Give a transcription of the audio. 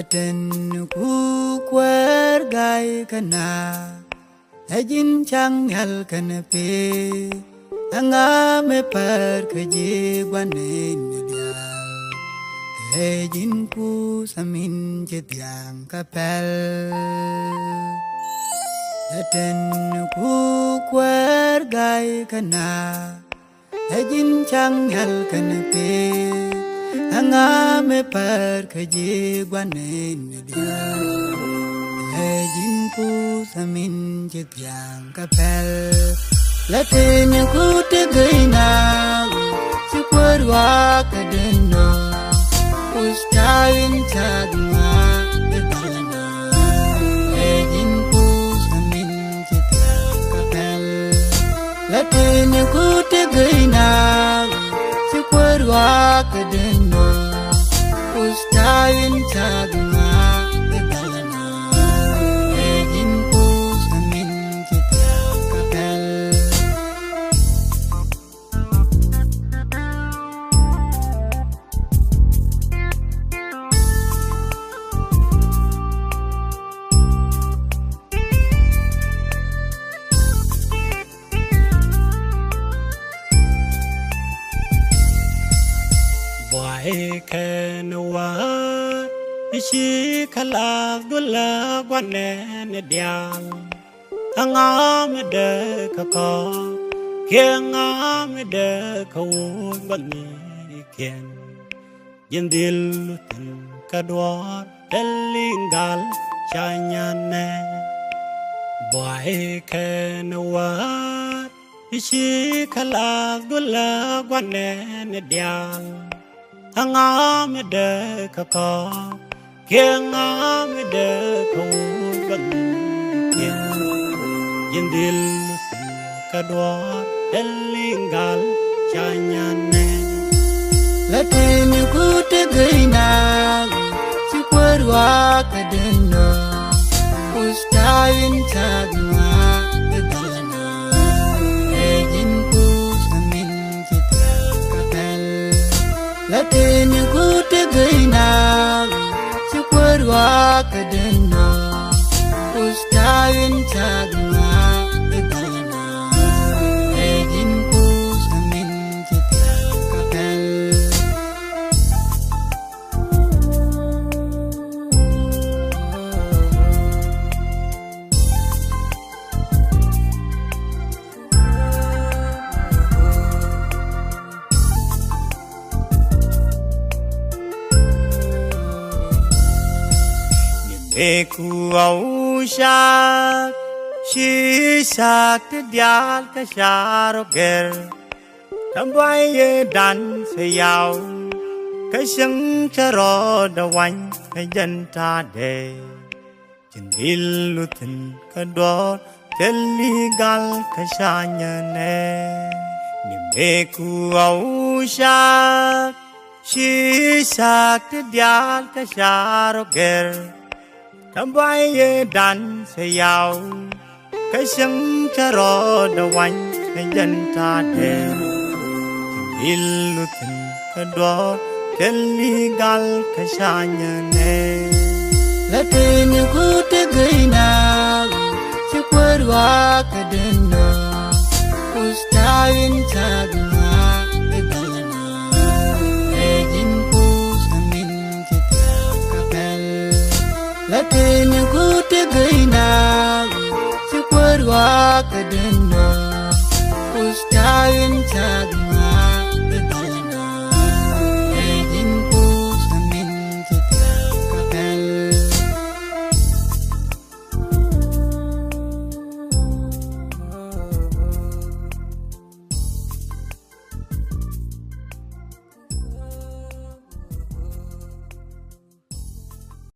Laten ku gai kana Ajin chang yal kanape Anga me par kaje guanen dial Ajin ku samin jetiang kapel Laten ku gai kana Ajin chang yal kanape Anga me par kaje guanen dial Ajin ku samin jetiang kapel Laten ku tegaina si perwa kadeno Ustain chagma bedana Ajin ku samin jetiang kapel Laten ku tegaina si perwa kadeno Ustain chagma bedana Ajin ku samin jetiang kapel Why can what she kalak dula guanen dial Angam de kako Kiangam de kawun bani ken Yendil tin kadwa delingal chanyane Why can what she kalak dula guanen dial Angam de kako Kiangam de kawun bani ken Yendil kadwa delingal chanyane Laten ku tegaina si perwa kadeno Ustain chagma bedana Ajin ku samin jetiang kapel Laten ku tegaina si perwa kadeno Ustain chagma bedana Ajin ku samin jetiang kapel Eku au shak shi shak dial ka sharo ger Tambay ye dan se yao Ka shang charo da wany ka jan ta de Jindil lutin ka do Teli gal ka shanya ne Nim eku au shak shi shak dial ka sharo ger Tambay ye dan se yao Ka shang charo da wany ka jan ta de Jindil lutin ka do Teli gal ka shanya ne Laten ku tegaina si perwa kadeno Ustain chagma bedana Ajin ku samin jetiang kapel Laten ku tegaina si perwa kadeno Ustain chagma